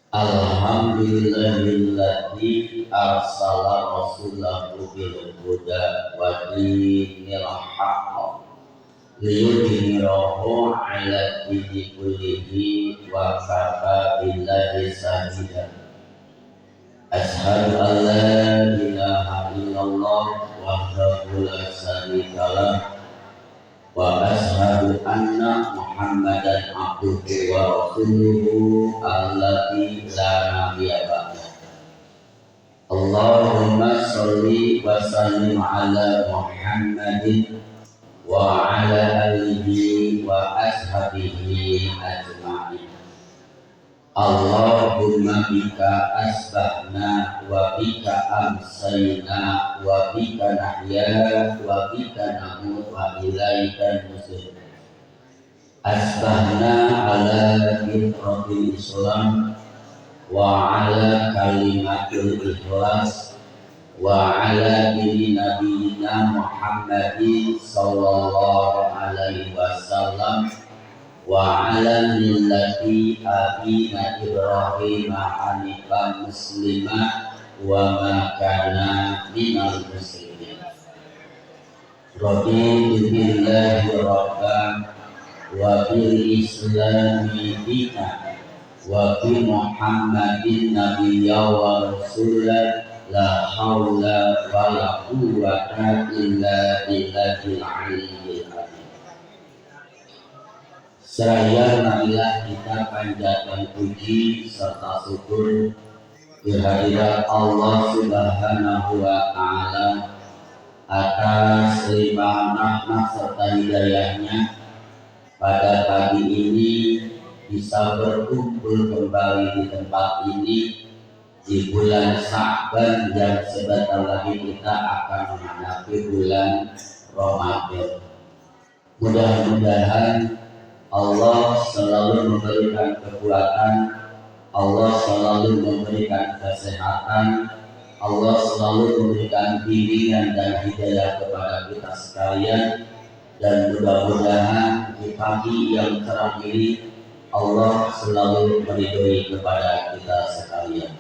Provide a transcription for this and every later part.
Alhamdulillahilladzi arsala rasulahu bil huda wa dinil haqq liyudhhirahu 'ala dini kullihi wa kafa billahi shahida. Asyhadu an la ilaha illallah wahdahu la syarika lah wa asyhadu anna Muhammadan abduhu wa rasuluhu alladzi la nabiyya ba'dahu. Allahumma sholli wa sallim ala Muhammadin wa ala alihi wa ashabihi ajma'in. Allahumma bika asbahna wa bika amsayna wa bika nahya wa bika namut wa ilaika nusur. Asbahna ala fitratil Islam wa ala kalimatul ikhlas wa ala dini nabiyina Muhammadin sallallahu alaihi wasallam wa ala millati abina Ibrahim hanifan muslima wa ma kana minal muslimin. Raditu billahi rabban wa bil islami dina wa bi Muhammadin nabiyya wa rasulan la haula wa la quwwata illa billahil aliyyil azim. Seraya marilah kita panjatkan puji serta syukur kehadirat Allah Subhanahu wa Ta'ala atas limpahan rahmat serta hidayahnya pada pagi ini bisa berkumpul kembali di tempat ini di bulan Sya'ban yang sebentar lagi kita akan menghadapi bulan Ramadan. Mudah-mudahan Allah selalu memberikan kekuatan, Allah selalu memberikan kesehatan, Allah selalu memberikan bimbingan dan hidayah kepada kita sekalian, dan mudah-mudahan di pagi yang cerah ini Allah selalu meridhoi kepada kita sekalian.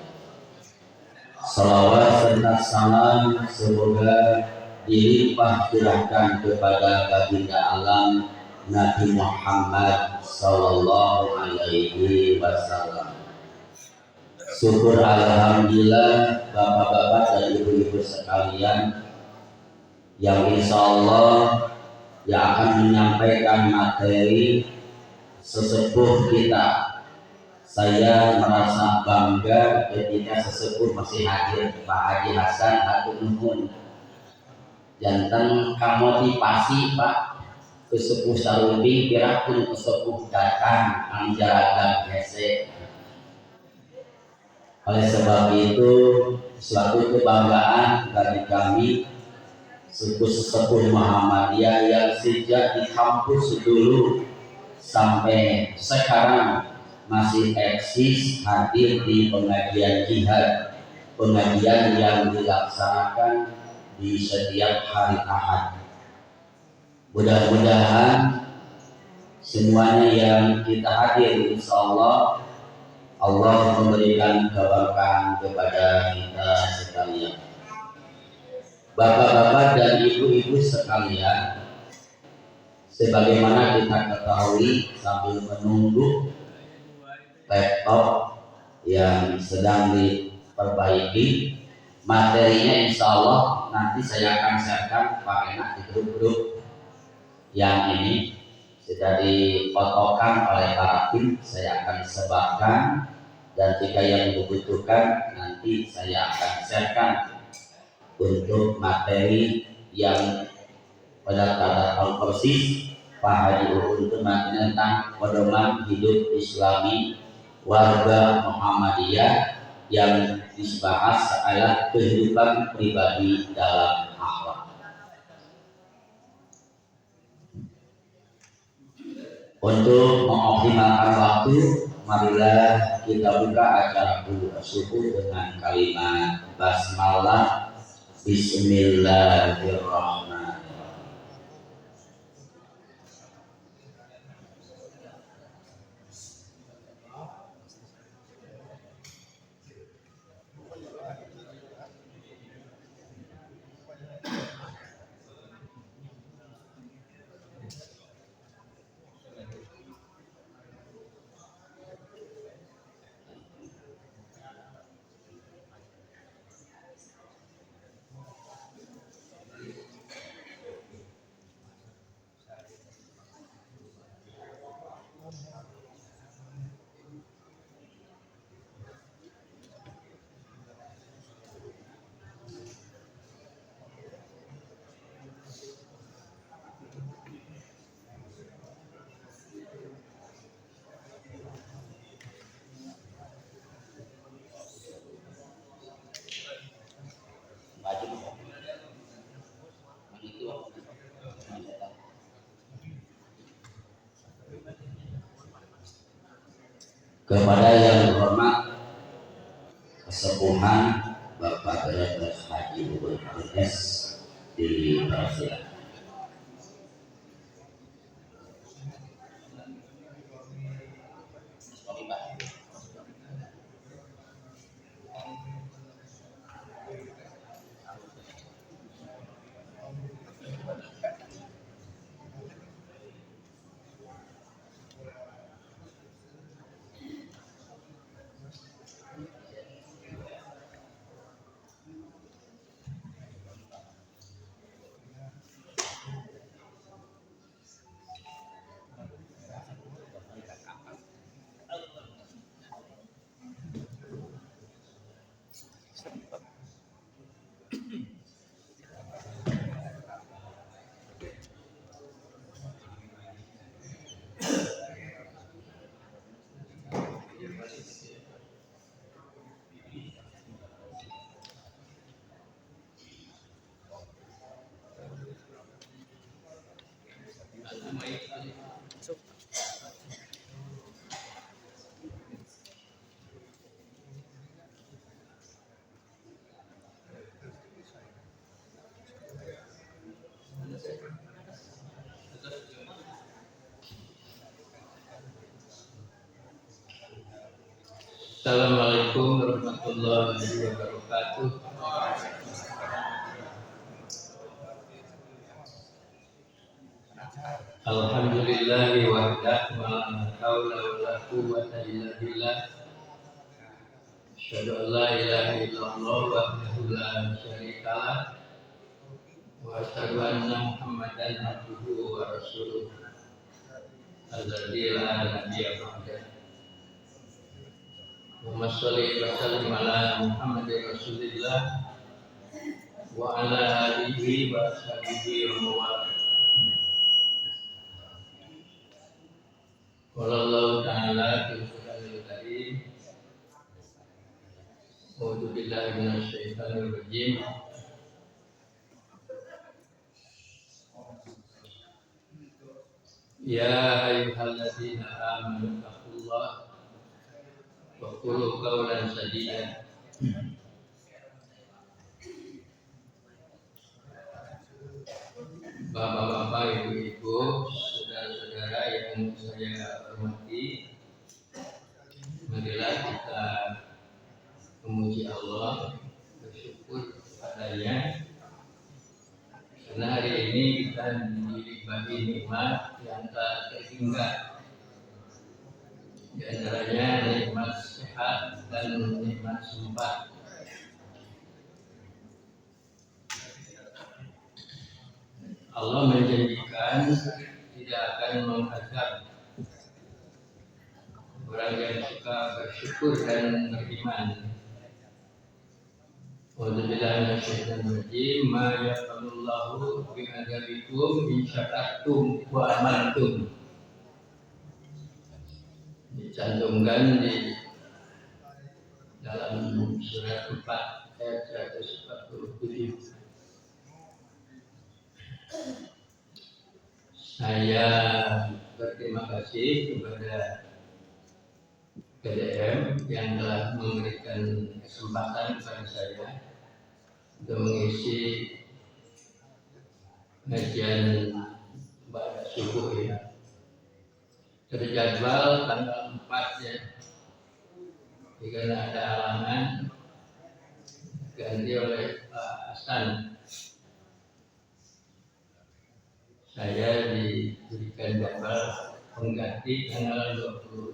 Salawat serta salam semoga dilimpah curahkan kepada baginda alam Nabi Muhammad sallallahu alaihi wasallam. Syukur alhamdulillah bapak-bapak dan ibu-ibu sekalian yang insyaallah yang akan menyampaikan materi sesepuh kita. Saya merasa bangga ketika sesepuh masih hadir, Pak Haji Hasan Agung Nuhun. Janten kamotivasi Pak kesepuh sarumbi pirapun kesepuh datang menjalankan hese. Oleh sebab itu suatu kebanggaan bagi kami suku sesepuh Muhammadiyah yang sejak di kampus dulu sampai sekarang masih eksis hadir di pengajian jihad, pengajian yang dilaksanakan di setiap hari Ahad. Mudah-mudahan semuanya yang kita hadir insyaallah Allah memberikan keberkahan kepada kita sekalian. Bapak-bapak dan ibu-ibu sekalian, sebagaimana kita ketahui sambil menunggu laptop yang sedang diperbaiki, materinya insyaallah nanti saya akan siapkan Pak Enak di grup-grup yang ini sudah difotokan oleh para tim. Saya akan sebarkan dan jika yang dibutuhkan nanti saya akan siapkan untuk materi yang pada tahun persis Pak Haji Uhun tentang pedoman hidup Islami warga Muhammadiyah yang dibahas adalah kehidupan pribadi dalam akhlak. Untuk mengoptimalkan waktu, marilah kita buka acara subuh dengan kalimat basmalah. Bismillahirrahmanirrahim. kepada yang hormat kesepuhan Bapak Direktur Haji Bubur S di Brazil. Assalamualaikum warahmatullahi wabarakatuh. Alhamdulillahi wahdah wa la haula wa la quwwata illa billah. Asyhadu an la ilaha illallah wahdahu la syarika lah wa asyhadu anna Muhammadan abduhu wa rasuluh. Alladzi la nabiyya ba'dahu. Allahumma shalli wa sallim ala Muhammadin Rasulillah wa ala alihi wa sahbihi wa mawala. Wallahu ta'ala fil Qur'anil Karim. A'udzu billahi minasy syaithanir rajim. Ya ayyuhalladzina amanu taqullaha wa qulu qawlan sadida. Bapak-bapak, ibu-ibu, saudara-saudara yang saya hormati, marilah kita memuji Allah, bersyukur kepadanya, karena hari ini kita diberi nikmat yang tak terhingga, di antaranya nikmat sehat dan nikmat sempat. Allah menjanjikan tidak akan mengazab orang yang suka bersyukur dan beriman. Wabillahi minasyaitonir rajim. Ma yaqulullahu bi adabikum in syakartum wa amantum. Dicantumkan di dalam surat 4 ayat 147. Saya berterima kasih kepada PDM yang telah memberikan kesempatan kepada saya untuk mengisi kajian pada subuh ya. Terjadwal tanggal 4 ya. Karena ada halangan ganti oleh Pak Hasan. Saya diberikan jadwal pengganti tanggal 25.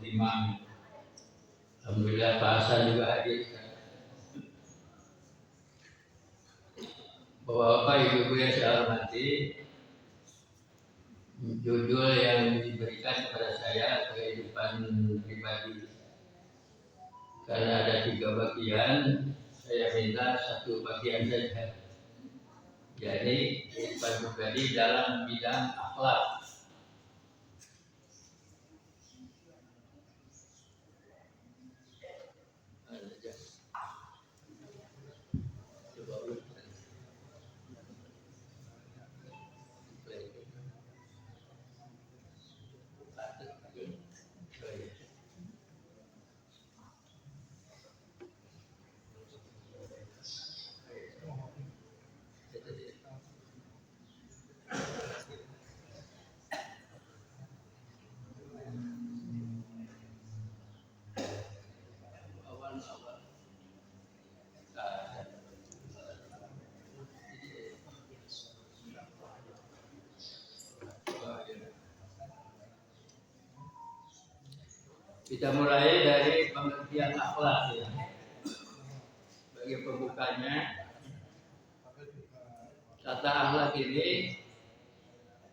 Alhamdulillah Pak Hasan juga hadir. Bapak-bapak, ibu-ibu yang saya hormati, judul yang diberikan kepada saya kehidupan pribadi. Karena ada 3 bagian, saya minta 1 bagian saja. Jadi kehidupan pribadi dalam bidang akhlak. Kita mulai dari pengertian akhlak ya. Bagi pembukanya, kata akhlak ini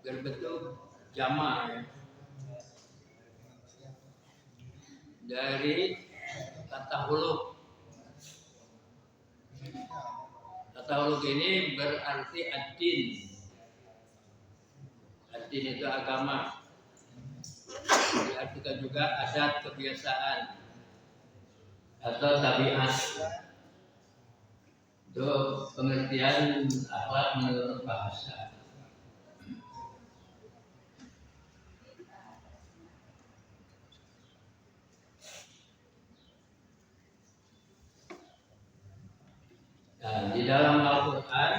berbentuk jamak ya. Dari kata huluk. Kata huluk ini berarti ad-din. Ad-din itu agama. Diartikan juga adat, kebiasaan atau tabiat. Itu pengertian akhlak menurut bahasa. Nah, di dalam Al-Quran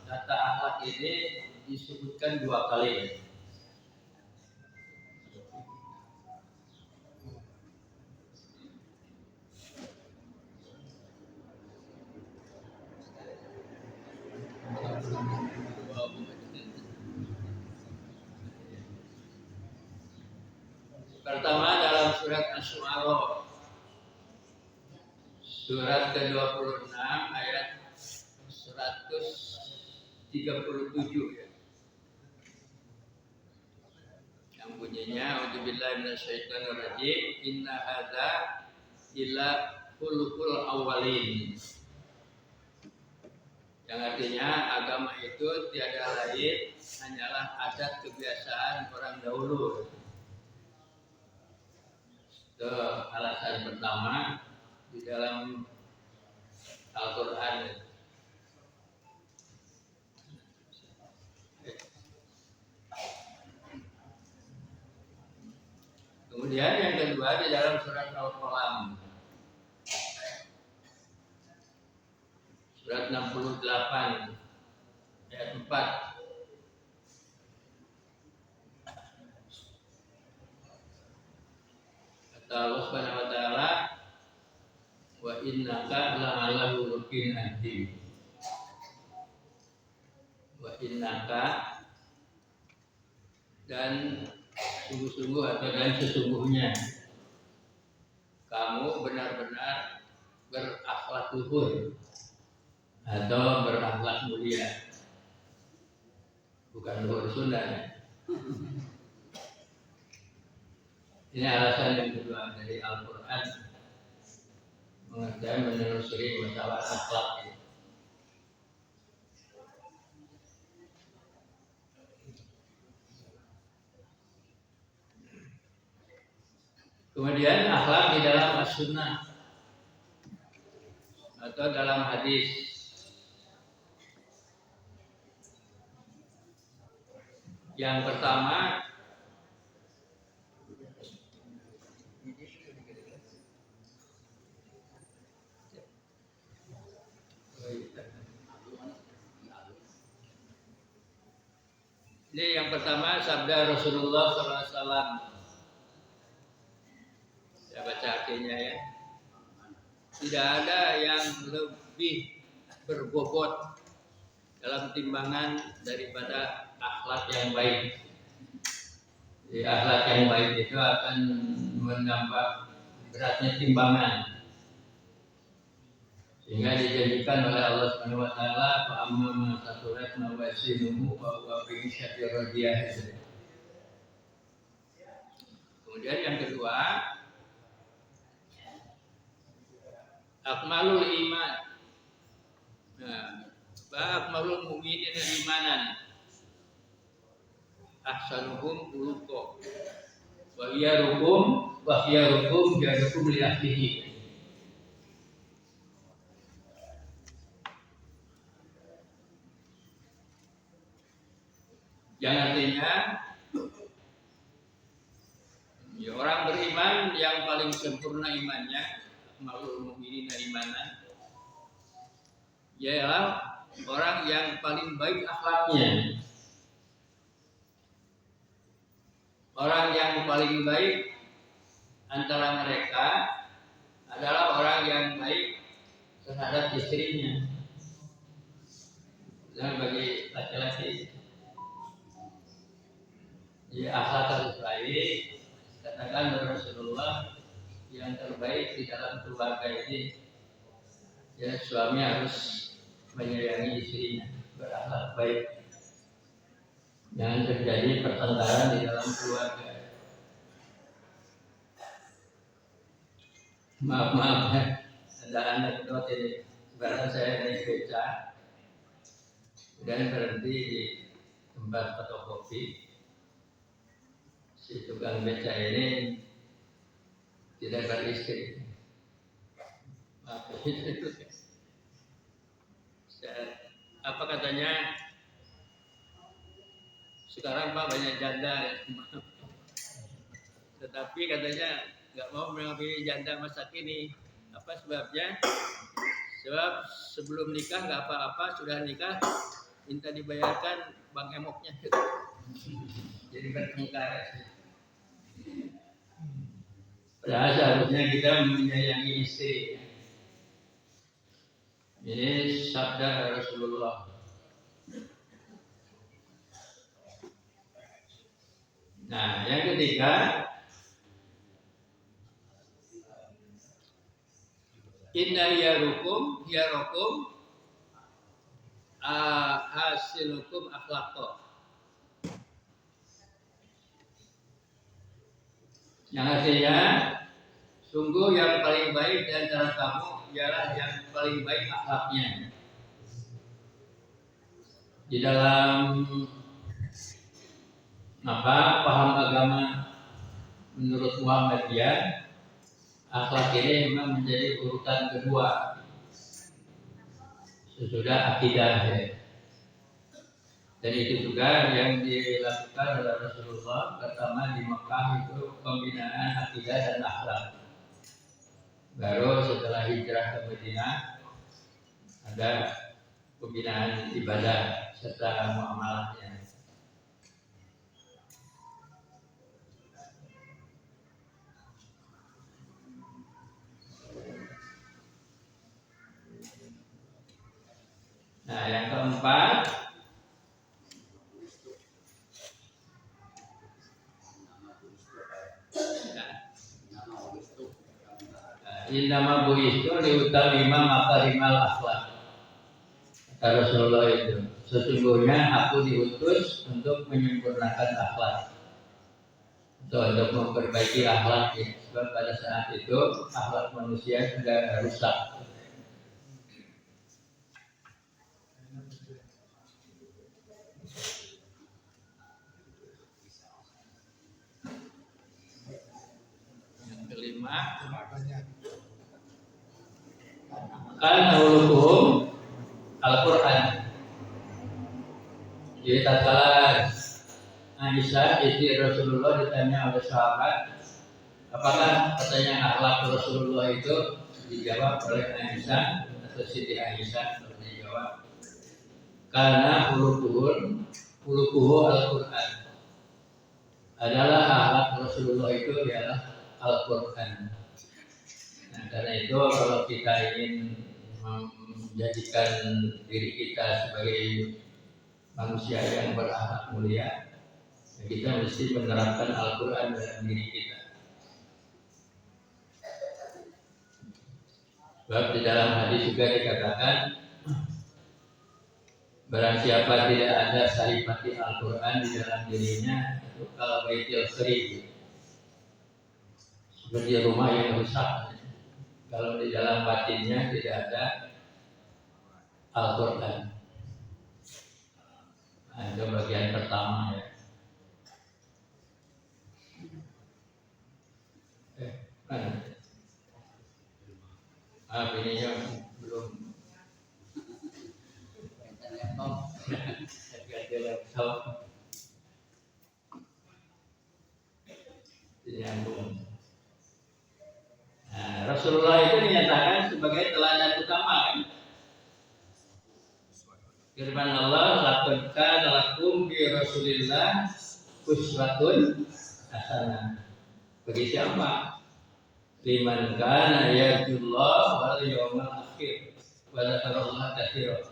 kata akhlak ini disebutkan 2 kali. Pertama dalam surat Asy-Syu'ara, surat ke-26 ayat 137 ya. Yang bunyinya auzubillahi minasyaitonirrajim inna hadza illa khuluqul awwalin. Yang artinya agama itu tiada lain hanyalah adat kebiasaan orang dahulu. Itu alasan pertama di dalam Al-Quran. Kemudian yang kedua di dalam surat Al-Qalam, surat 68 ayat 4. Kata Allah Subhanahu wa taala, wa innaka la'ala khuluqin adzim. Wa innaka, dan sungguh-sungguh atau dan sesungguhnya kamu benar-benar berakhlak luhur atau berakhlak mulia. Bukan luhur Sunda ya. Ini alasan yang kedua dari Al-Quran mengerti menelusuri masalah akhlak. Kemudian akhlak di dalam as-sunnah atau dalam hadis. Yang pertama ini yang pertama sabda Rasulullah SAW. Saya baca artinya ya. Tidak ada yang lebih berbobot dalam timbangan daripada akhlak yang baik. Jadi akhlak yang baik itu akan menambah beratnya timbangan. Sehingga dijanjikan oleh Allah Subhanahu wa taala, fa amma man saqulat mawazinuhu fa huwa fi 'ishatin radiyah. Kemudian yang kedua, akmalul iman. Nah, akmalul mu'minina imanan. Ahsanuhum khuluqa. Wa khiyarukum jazakum li ahlihi. Yang artinya ya, orang beriman yang paling sempurna imannya, akmalul mu'minina imanan, ialah orang yang paling baik akhlaknya. Orang yang paling baik antara mereka adalah orang yang baik terhadap istrinya. Dan bagi laki-laki, ya akhlak harus baik. Katakan Rasulullah, yang terbaik di dalam keluarga ini, ya suami harus menyayangi istrinya, berakhlak baik. Jangan terjadi pertengkaran di dalam keluarga. Maaf ya, ada anekdot ini. Sekarang saya naik beca dan berhenti di tempat fotokopi. Si tukang beca ini tidak beristri. Maaf itu. Apa katanya? Sekarang Pak banyak janda, tetapi katanya nggak mau mengambil janda masa kini. Apa sebabnya? Sebab sebelum nikah nggak apa-apa, sudah nikah minta dibayarkan bank emoknya. Jadi bertengkar. Padahal seharusnya kita menyayangi istri. Ini sabda Rasulullah. Nah, yang ketiga, inna yarukum hasilukum akhlaqo. Yang artinya, sungguh yang paling baik di antara kamu ialah yang paling baik akhlaknya. Di dalam paham agama menurut Muhammadiyah, akhlak ini memang menjadi urutan kedua sesudah akidah. Dan itu juga yang dilakukan oleh Rasulullah pertama di Mekah itu pembinaan akidah dan akhlak. Baru setelah hijrah ke Madinah ada pembinaan ibadah serta muamalahnya. Nah, yang keempat, innama bu'istu liutamima makarimal akhlak. Kata Rasulullah itu, sesungguhnya aku diutus untuk menyempurnakan akhlak, untuk memperbaiki akhlak. Sebab pada saat itu akhlak manusia sudah rusak. Yang kelima, al-hulukum Al-Quran. Jadi tatkala Aisyah istri Rasulullah ditanya oleh sahabat, apakah katanya akhlak Rasulullah itu, dijawab oleh Aisyah atau Siti Aisyah menjawab, karena hulukuhu Al-Quran, adalah akhlak Rasulullah itu adalah Al-Quran. Nah, karena itu kalau kita ingin menjadikan diri kita sebagai manusia yang berakhlak mulia, kita mesti menerapkan Al-Quran dalam diri kita. Sebab di dalam hadis juga dikatakan, barang siapa tidak ada saripati Al-Quran di dalam dirinya, itu kalau baitil kharib, seperti rumah yang rusak. Kalau di dalam batinnya tidak ada Al-Quran. Nah, itu bagian pertama ya. Ini yang belum laptop. Nyambung. Nah, Rasulullah itu dinyatakan sebagai teladan utama. Firman Allah, laqad kana lakum bi Rasulillah uswatun hasanah. Bagi siapa? Liman kana yarjullah wal yawmal akhir wa dzakarallaha katsiran.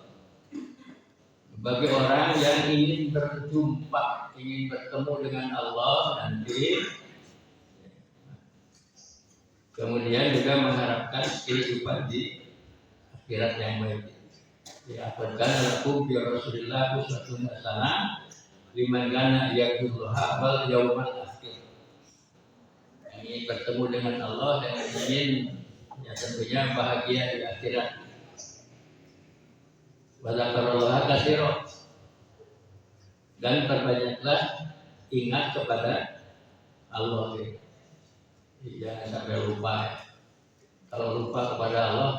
Bagi orang yang ingin berjumpa, ingin bertemu dengan Allah nanti, Kemudian juga mengharapkan kehidupan di akhirat yang baik. Diafatkan lakum bi Rasulillah uswatun hasanah liman kana yarjullaha wal yaumal akhir. Ingin bertemu dengan Allah dan ingin ya tentunya bahagia di akhirat. Wa dzakarallaha katsiran. Dan perbanyaklah ingat kepada Allah. Jangan sampai lupa. Kalau lupa kepada Allah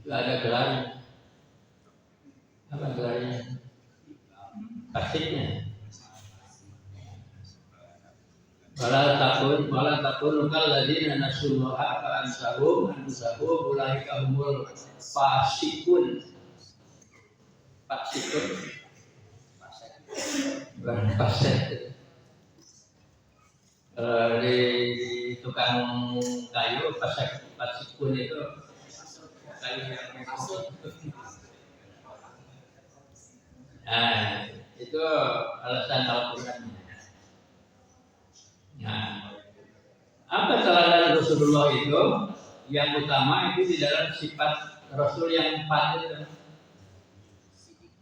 itu ada gelarnya. Apa gelarnya? Pastinya. Wala takun kal ladzina nasullaha fa ansahum ulaika humul fasikun. Bukan fasik. Di tukang kayu pasikun itu kayu yang nah itu alasan Al-Quran. Nah, apa teladan Rasulullah itu? Yang utama itu di dalam sifat Rasul yang 4 itu.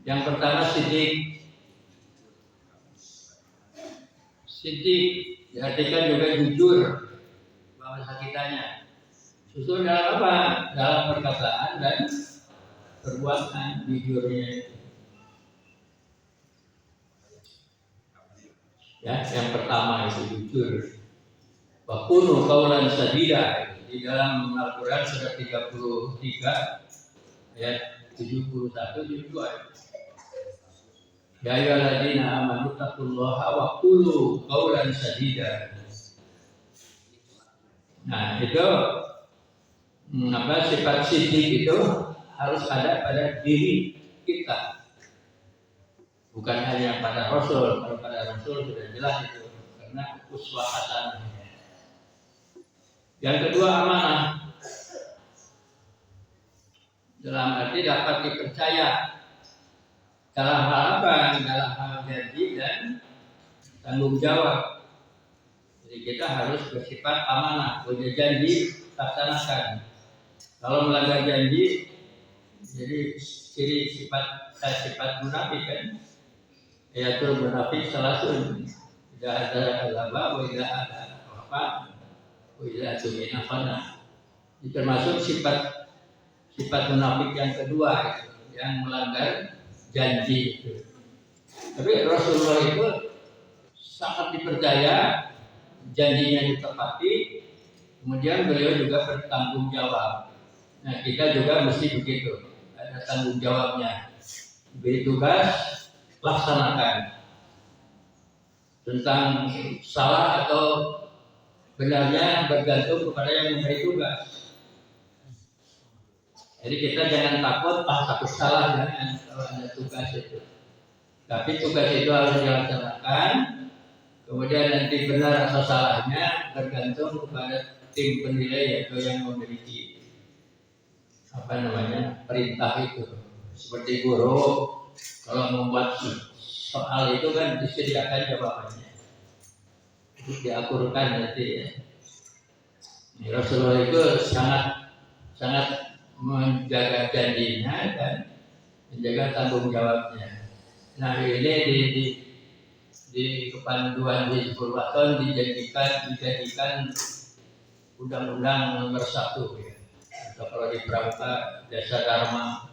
Yang pertama sidik diartikan juga jujur bahasa kitanya. Jujur dalam apa? Dalam perkataan dan perbuatan jujurnya. Ya, yang pertama itu jujur. Wa kunu qaulan sadida di dalam Al-Qur'an surat 33 ayat 71 72. Ya ayyuhalladzina amanu taqullaha wa qulu qaulan sadida. Nah, itu sifat sidik itu harus ada pada diri kita. Bukan hanya pada Rasul, kalau pada Rasul sudah jelas itu karena uswah hasanah. Yang kedua amanah. Dalam arti dapat dipercaya dalam hal apa? Dalam hal janji dan tanggung jawab. Jadi kita harus bersifat amanah, punya janji laksanakan. Kalau melanggar janji, jadi ciri sifat munafik kan? Yaitu munafik salasun. Tidak ada agama, tidak ada apa, tidak ada minafana. Ini termasuk sifat munafik yang kedua, yang melanggar janji itu. Tapi Rasulullah itu sangat dipercaya, janjinya ditepati, kemudian beliau juga bertanggung jawab. Nah, kita juga mesti begitu, ada tanggung jawabnya. Beri tugas, laksanakan. Tentang salah atau benarnya bergantung kepada yang memberi tugas. Jadi kita jangan takut salah, jangan kalau ada tugas itu. Tapi tugas itu harus dilaksanakan. Kemudian nanti benar atau salahnya bergantung kepada tim penilai atau yang memiliki perintah itu. Seperti guru kalau membuat soal itu kan disediakan jawabannya, diakurkan nanti ya. Rasulullah itu sangat menjaga janjinya dan menjaga tanggung jawabnya. Nah ini di kepanduan Hizbul Waton dijadikan undang-undang nomor 1 ya. Atau kalau di Pramuka Jasa Dharma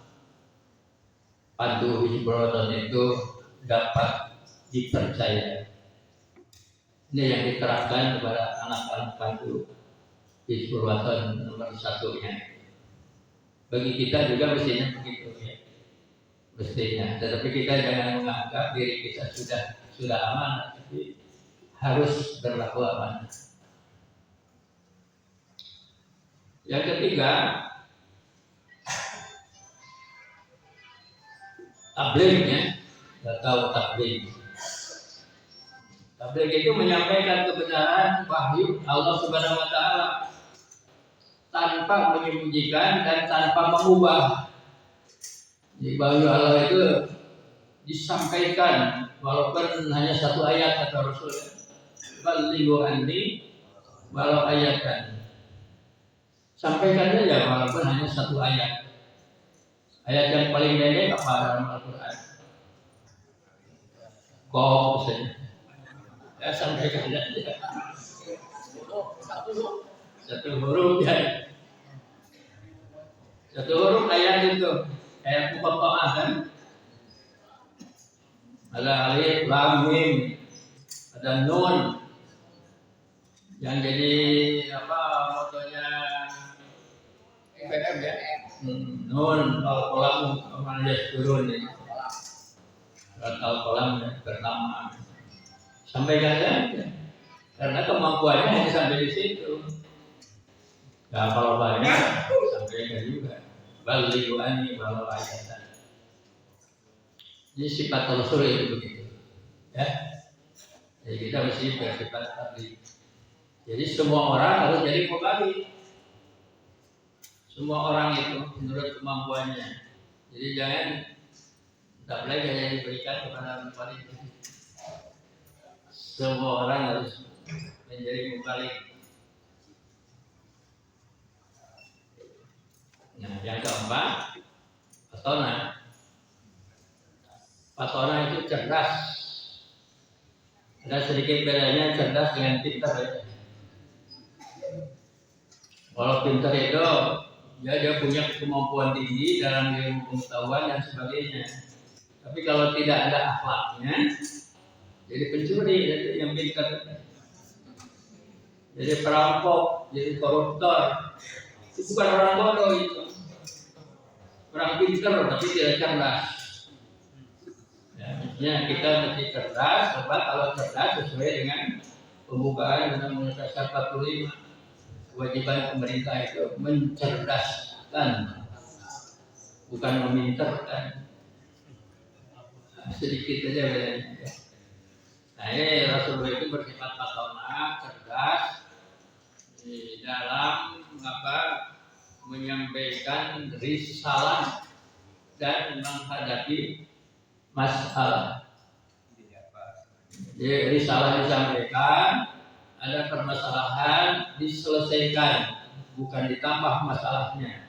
pandu Hizbul Waton itu dapat dipercaya. Ini yang diterapkan kepada anak-anak pandu Hizbul Waton nomor 1-nya. Bagi kita juga mestinya begitu ya. Mestinya. Tetapi kita jangan menganggap diri kita sudah aman, tapi harus berlaku aman. Yang ketiga, tabligh. Tidak tahu tabligh. Tabligh itu menyampaikan kebenaran wahyu Allah Subhanahu wa taala tanpa menyembunyikan dan tanpa mengubah. Di wahyu Allah itu disampaikan walaupun hanya satu ayat kata Rasul. Balighu anni walau ayatan. sampaikan saja walaupun hanya satu ayat. Ayat yang paling pendek apa dalam Al-Quran? Qaf saja. Ya sampaikan saja. Satu huruf ya. Satu huruf ayat itu. Ayat muqatta'ah kan? Ada alif, lam, mim, ada nun. Yang jadi apa motonya IPM ya? Nun, al-qalam, amal yaskurun ini. Al-qalam pertama. Sampaikan saja. Karena kemampuannya hanya sampai di situ. Nah, kalau banyak sampaikan juga. Balighu anni walau ayatan. Jadi sifat Rasul itu begitu. Ya. Jadi kita mesti bersifat tabligh. Jadi semua orang harus jadi mubalik. Semua orang itu menurut kemampuannya. Jadi jangan tabligh hanya diberikan kepada mubalik. Semua orang harus menjadi mubalik. Nah, yang keempat, patona. Patona itu cerdas. Ada sedikit bedanya cerdas dengan pintar. Kalau pintar itu dia punya kemampuan tinggi dalam ilmu pengetahuan dan sebagainya. Tapi kalau tidak ada akhlaknya, jadi pencuri, jadi yang pintar. Jadi perampok, jadi koruptor. Itu bukan orang bodoh itu. Orang pintar tapi tidak cerdas. Ya, kita mesti cerdas, sebab kalau cerdas sesuai dengan pembukaan Undang-Undang Dasar 45. Kewajiban pemerintah itu mencerdaskan, bukan meminterkan. Sedikit saja bedanya. Nah, ini Rasulullah itu bersifat patona, cerdas di dalam menyampaikan risalah dan menghadapi masalah. Jadi risalah disampaikan, ada permasalahan diselesaikan, bukan ditambah masalahnya.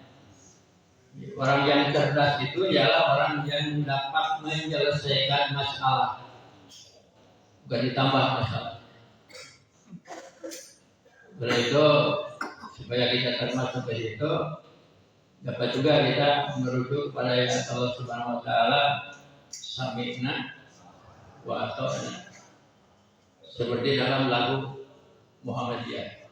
Orang yang cerdas itu ialah orang yang dapat menyelesaikan masalah, bukan ditambah masalah. Oleh itu, supaya kita termasuk dari itu, dapat juga kita merujuk pada ayat Allah Subhanahu Wa Taala, sami'na wa ata'na, seperti dalam lagu Muhammadiyah,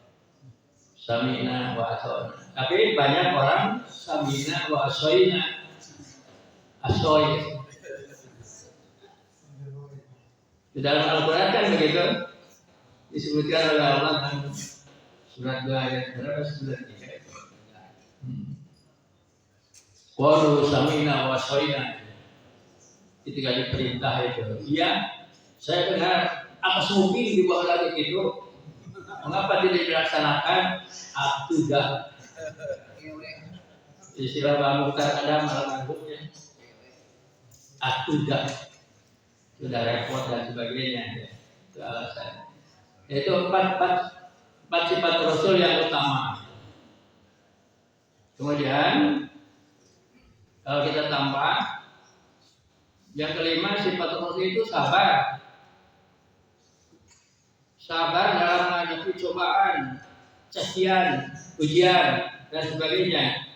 sami'na wa ata'na. Tapi banyak orang sami'na wa asoyna, asoy. Di dalam Al-Quran kan begitu disebutkan oleh Allah dalam surat 2 ayat berapa? Surat 3. Qalu sami'na wa asoyna. Ketika diperintah itu, iya, saya dengar atas mungkin di bawah langit itu, mengapa tidak dilaksanakan? Tidak. Istilah Pak Mukhtar ada malam-malamnya. Tidak. Sudah repot dan sebagainya. Itu alasan. Itu empat sifat Rasul yang utama. Kemudian kalau kita tambah, yang kelima, sifat Rasul itu sabar. Sabar dalam menghadapi cobaan, cacian, ujian, dan sebagainya.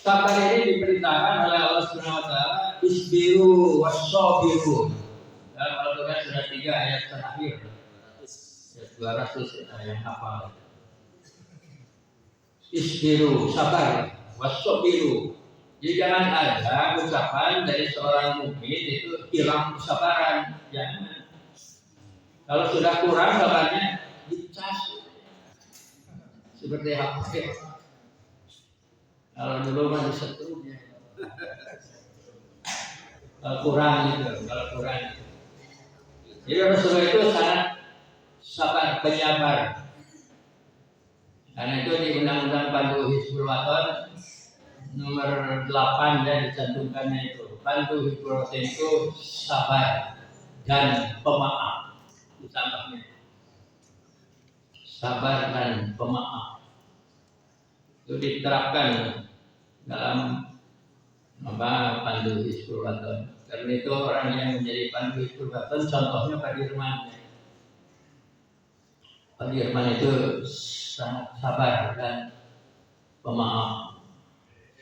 Sabar ini diperintahkan oleh Allah Subhanahu Wa Taala, isbiru wassabiru. Dalam Al-Quran surat 3 ayat terakhir, ayat 200 yang hafal. Isbiru, sabar, wassabiru. Jadi jangan ada ucapan dari seorang mukmin itu hilang kesabaran. Jangan. Kalau sudah kurang sabarnya, dicas. Seperti HP. Kalau dulu mah disetrum ya. Kalau kurang itu, Jadi Rasulullah itu sangat sabar, penyabar. Karena itu di Undang-Undang Pandu Hizbul Waton nomor 8 ya dicantumkannya itu. Pandu Hizbul Waton itu sabar dan pemaaf. Ditambahnya sabar dan pemaaf. Itu diterapkan dalam pandu Hizbul Waton. Karena itu orang yang menjadi pandu Hizbul Waton contohnya Pak Dirman. Pak Dirman itu sangat sabar dan pemaaf.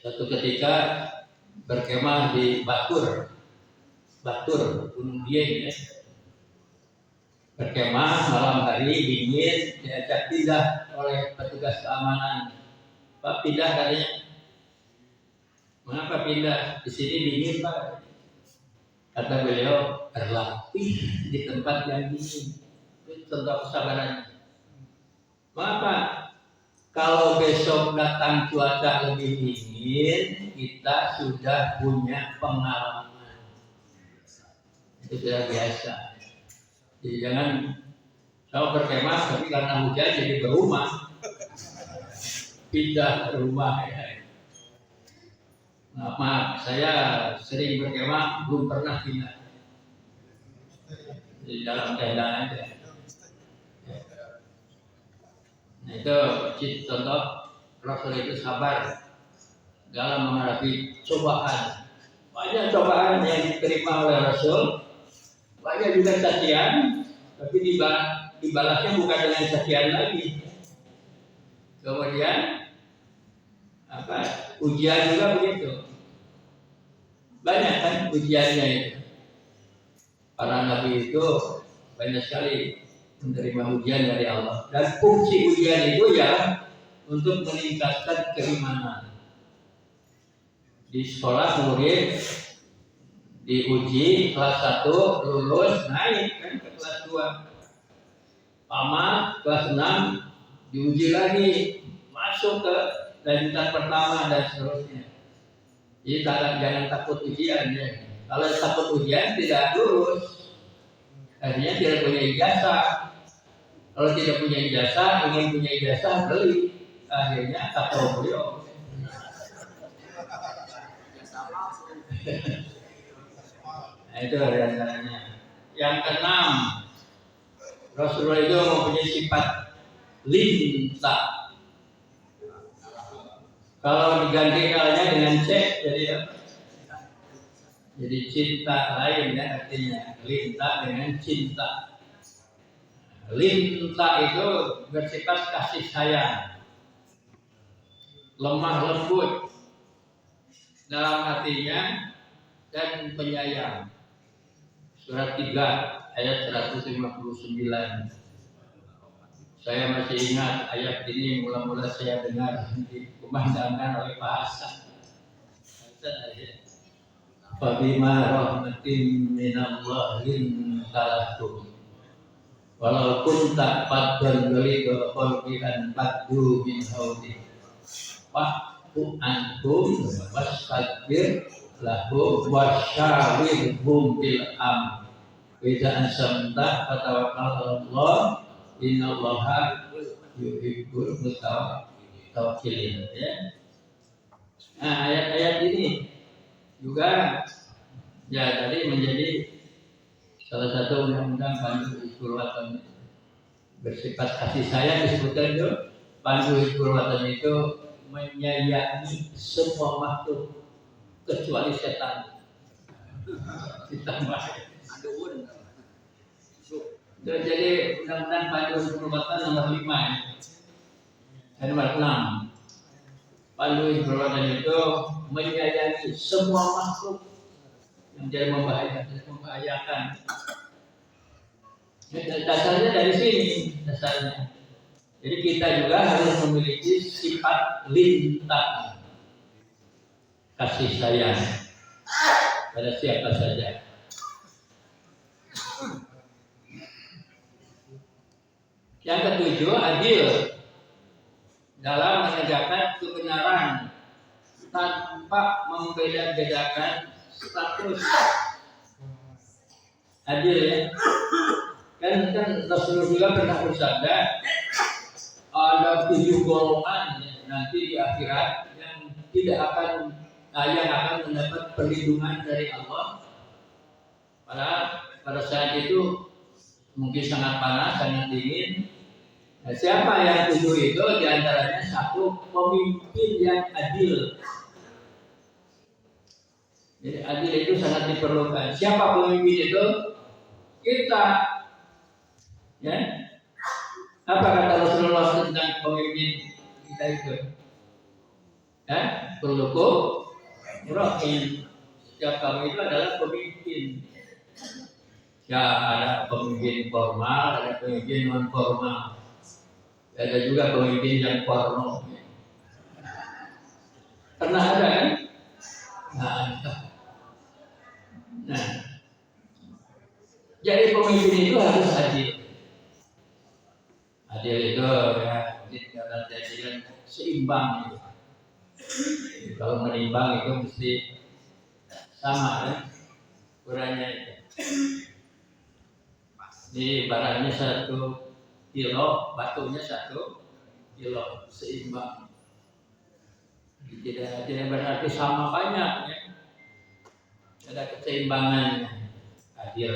Suatu ketika berkemah di Batur Gunung Dieng, ya. Berkemah malam hari dingin, diajak pindah oleh petugas keamanan. Pak, pindah katanya. Mengapa pindah? Di sini dingin, Pak. Kata beliau, berlatih di tempat yang dingin. Itu contoh kesabarannya. Mengapa? Kalau besok datang cuaca lebih dingin, kita sudah punya pengalaman. Itu sudah biasa. Jadi jangan kalau berkemah, tapi karena hujan jadi berumah, pindah rumah. Ya. Maaf, saya sering berkemah, belum pernah pindah. Di dalam tenda aja. Nah, itu contoh Rasul itu sabar dalam menghadapi cobaan. Banyak cobaan yang diterima oleh Rasul, banyak juga cacian, tapi dibalasnya bukan dengan cacian lagi. Kemudian ujian juga begitu. Banyak kan ujiannya itu. Para nabi itu banyak sekali menerima ujian dari Allah. Dan fungsi ujian itu ya untuk meningkatkan keimanan. Di sekolah murid diuji kelas 1 lulus naik kan ke kelas 2. Tamat kelas 6 diuji lagi masuk ke lanjutan pertama dan seterusnya. Jadi jangan takut ujian ya. Kalau takut ujian tidak lulus, artinya tidak punya ijazah. Kalau tidak punya ijazah, ingin punya ijazah beli, akhirnya kata beliau. Nah, itu diantaranya. Yang keenam, Rasulullah itu mempunyai sifat linta. Kalau diganti kalanya dengan C, jadi apa? Jadi cinta lain ya artinya. Linta dengan cinta. Linta itu bersifat kasih sayang, lemah lembut dalam hatinya dan penyayang. Surat 3 ayat 159. Saya masih ingat ayat ini mula-mula saya dengar dikumandangkan oleh Pak Hasan. Fabima rahmatin minallahin talatum walau kunta faddan ghalidha qalbihan faddu min haudi fa'fu anhum wastaghfir lahum wasyawirhum bil amr wa idza ansamta fatawakkal 'alallah innallaha yuhibbul mutawakkilin ya. Nah, ayat-ayat ini juga ya tadi menjadi salah satu undang-undang pandu Hizbul Waton bersifat kasih sayang. Disebutkan itu pandu Hizbul Waton itu menyayangi semua makhluk kecuali setan. Ditambah jadi undang-undang pandu Hizbul Waton nomor 5 dan nomor 6. Pandu Hizbul Waton itu menyayangi semua makhluk yang jadi membahayakan. Dasarnya dari sini dasarnya. Jadi kita juga harus memiliki sifat linta, kasih sayang pada siapa saja. Yang ketujuh, adil dalam menegakkan kebenaran tanpa membeda-bedakan status. Adil ya. Kan Rasulullah juga pernah bersabda ada 7 golongan nanti di akhirat yang tidak akan mendapat perlindungan dari Allah. Pada saat itu mungkin sangat panas, sangat dingin, Nah, siapa yang 7 itu? Diantaranya satu, pemimpin yang adil. Jadi adil itu sangat diperlukan. Siapa pemimpin itu? Kita. Ya. Apa kata Rasulullah tentang pemimpin kita itu? Ya, kullukum ra'in. Setiap kamu itu adalah pemimpin. Ya, ada pemimpin formal, ada pemimpin non formal. Ada juga pemimpin yang porno. Pernah ada kan? Nah, jadi pemimpin itu harus adil. Adil itu ya, dalam jadikan seimbang. Kalau menimbang itu mesti sama kan? Ukurannya itu. Ini barangnya 1 kilo, batunya 1 kilo, seimbang. Tidak berarti sama banyak ya. Ada keseimbangan, adil.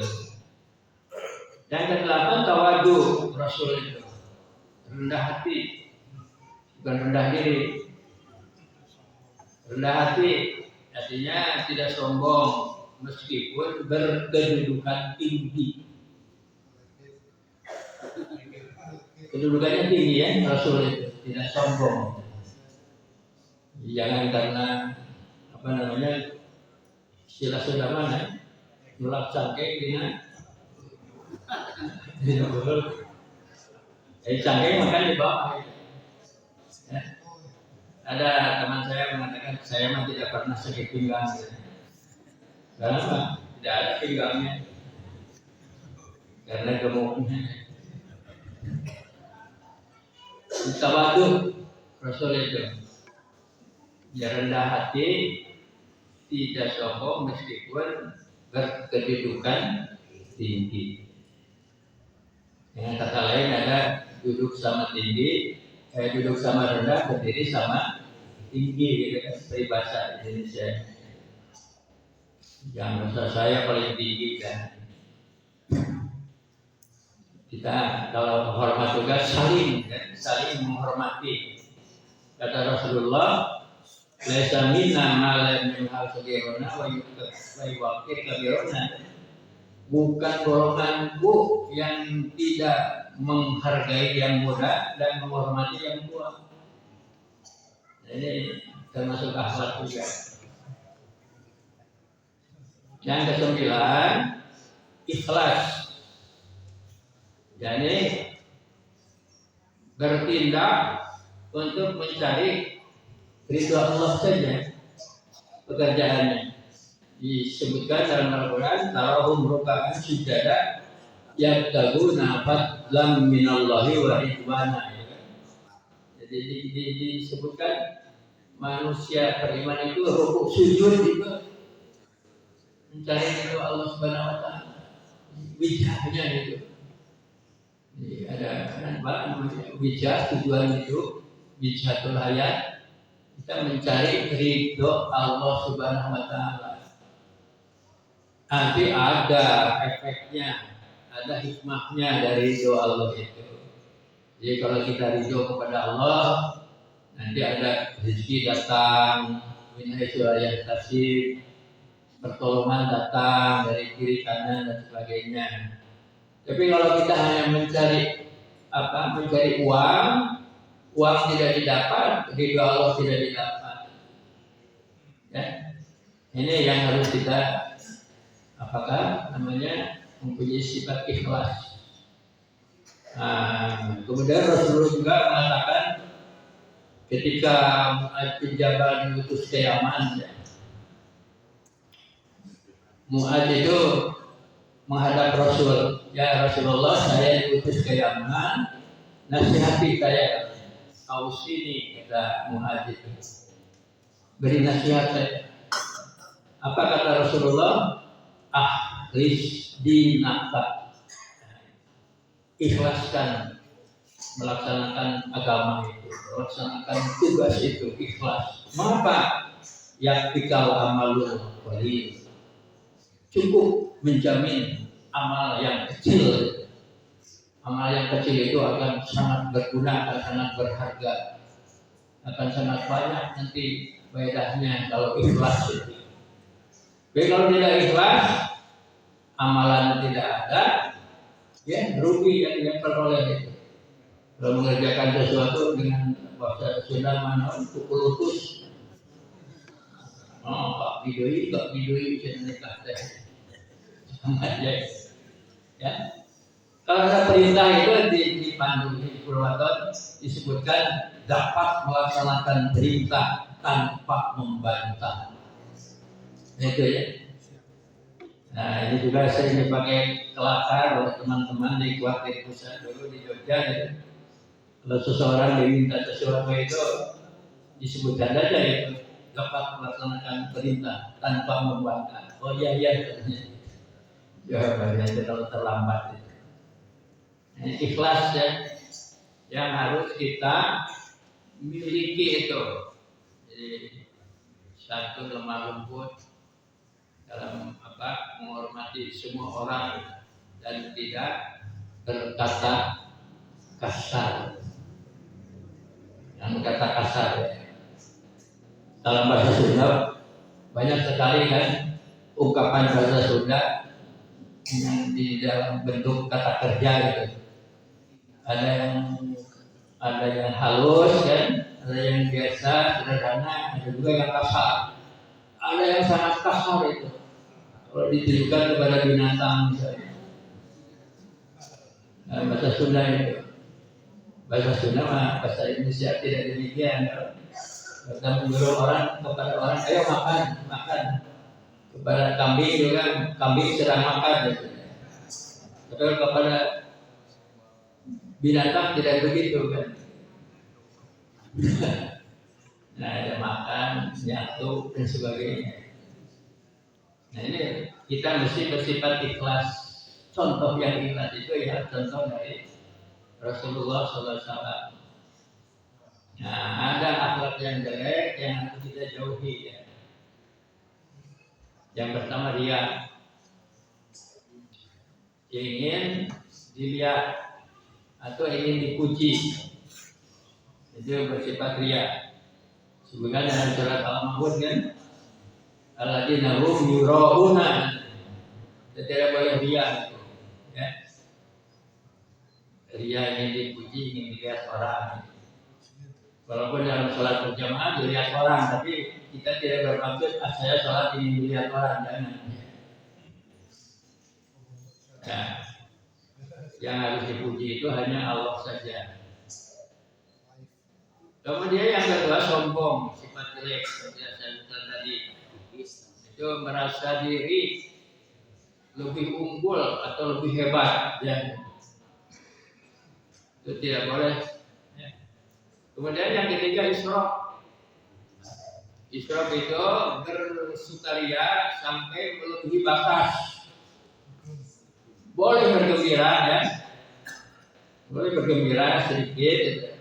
Yang ke-8 tawadu, Rasul itu rendah hati, bukan rendah diri. Rendah hati artinya tidak sombong meskipun berkedudukan tinggi. Kedudukannya tinggi ya, Rasul itu tidak sombong. Jangan karena apa namanya istilah sudah mana nulak cangkeng dina tidak boleh. Cangkeng makan di bawah. Ya. Ada teman saya mengatakan saya mah tidak pernah sakit pinggang. Kenapa? Tidak ada pinggangnya. Karena gemuknya. Tawadu Rasul itu ya rendah hati, tidak sombong meskipun berkedudukan tinggi. Dengan kata lain ada duduk sama tinggi, duduk sama rendah, berdiri sama tinggi, gitu kan seperti bahasa Indonesia. Jangan merasa saya paling tinggi kan. Kita kalau hormat juga saling menghormati. Kata Rasulullah, "Laisa minna ma lam yunhal sagiruna wa yuqir kabiruna." Bukan golonganku yang tidak menghargai yang muda dan menghormati yang tua. Ini termasuk akhlak juga. Yang ke-9, ikhlas. Jadi bertindak untuk mencari ridho Allah saja pekerjaannya. Disebutkan dalam Al-Quran, tarahum ruka'an sujada yabtaguna fadlan minallahi wa ridwana. Jadi disebutkan manusia beriman itu rukuk sujud juga mencari ridho Allah Subhanahu wa taala. Wijahnya itu. Jadi ada apa namanya wijah, tujuan itu wijahatul hayat, kita mencari ridho Allah Subhanahu wa taala. Nanti ada efeknya, ada hikmahnya dari ridho Allah itu. Jadi kalau kita ridho kepada Allah, nanti ada rezeki datang, minhaisyurayah tasib, pertolongan datang dari kiri kanan dan sebagainya. Tapi kalau kita hanya mencari uang tidak didapat, ridho Allah tidak didapat. Ya. Ini yang harus kita mempunyai sifat ikhlas. Kemudian Rasulullah juga mengatakan ketika Mu'adz bin Jabal diutus ke Yaman, Mu'adz itu menghadap Rasul, ya Rasulullah, saya diutus ke Yaman, nasihati saya. Ausini, kata Mu'adz itu, beri nasihat saya. Apa kata Rasulullah? Ahlis dinaka, ikhlaskan melaksanakan agama itu, melaksanakan tugas itu, ikhlas. Mengapa? Yaktikal amalul qalil, cukup menjamin amal yang kecil. Amal yang kecil itu akan sangat berguna, akan sangat berharga, akan sangat banyak nanti faedahnya kalau ikhlas itu. Tapi kalau tidak ikhlas, amalan tidak ada, ya rugi yang dia peroleh itu. Kalau mengerjakan sesuatu dengan bahasa Sunda mana pukul utus, Pak Bidoi saya nikah teh, sama aja, ya. Kalau ada perintah itu di Pandu di Purwaton disebutkan dapat melaksanakan perintah tanpa membantah. Itu ya. Nah ini juga sering dipakai kelakar oleh teman-teman di Kuartir Pusat dulu di Jogja. Ya. Kalau seseorang diminta sesuatu itu disebutkan saja itu dapat melaksanakan perintah tanpa membantah. Oh iya katanya. Jawabannya terlalu terlambat. Itu. Ini ikhlas ya, yang harus kita miliki itu. Jadi satu lemah lembut dalam menghormati semua orang dan tidak berkata kasar. Yang kata kasar ya. Dalam bahasa Sunda banyak sekali kan ungkapan bahasa Sunda yang di dalam bentuk kata kerja gitu. Ada yang halus kan, ada yang biasa, sederhana, ada juga yang kasar. Ada yang sangat kasar itu. Kalau ditujukan kepada binatang misalnya. Nah, bahasa Sunda itu. Bahasa Sunda mah bahasa Indonesia tidak demikian. Kita menyuruh orang kepada orang, ayo makan. Kepada kambing juga, kambing sedang makan gitu. Tapi kepada binatang tidak begitu kan. Nah ada makan, nyatu dan sebagainya. Nah ini kita mesti bersifat ikhlas. Contoh yang ikhlas itu ya contoh dari Rasulullah SAW. Nah ada akhlak yang jelek yang harus kita jauhi ya. Yang pertama dia ingin dilihat atau ingin dipuji, itu bersifat riya. Sebenarnya dalam surat Al-Ma'un kan, alladzina hum yura'una, tidak boleh riya, ya. Riya ingin dipuji, ingin dilihat orang. Walaupun dalam sholat berjamaah dilihat orang, tapi kita tidak bermaksud saya sholat ingin dilihat orang, jangan. Ya. Yang harus dipuji itu hanya Allah saja. Kemudian yang kedua sombong, sifat jelek seperti yang saya bilang tadi. Itu merasa diri lebih unggul atau lebih hebat, ya. Itu tidak boleh. Ya. Kemudian yang ketiga israf. Israf itu bersukaria sampai melebihi batas. Boleh bergembira ya, boleh bergembira sedikit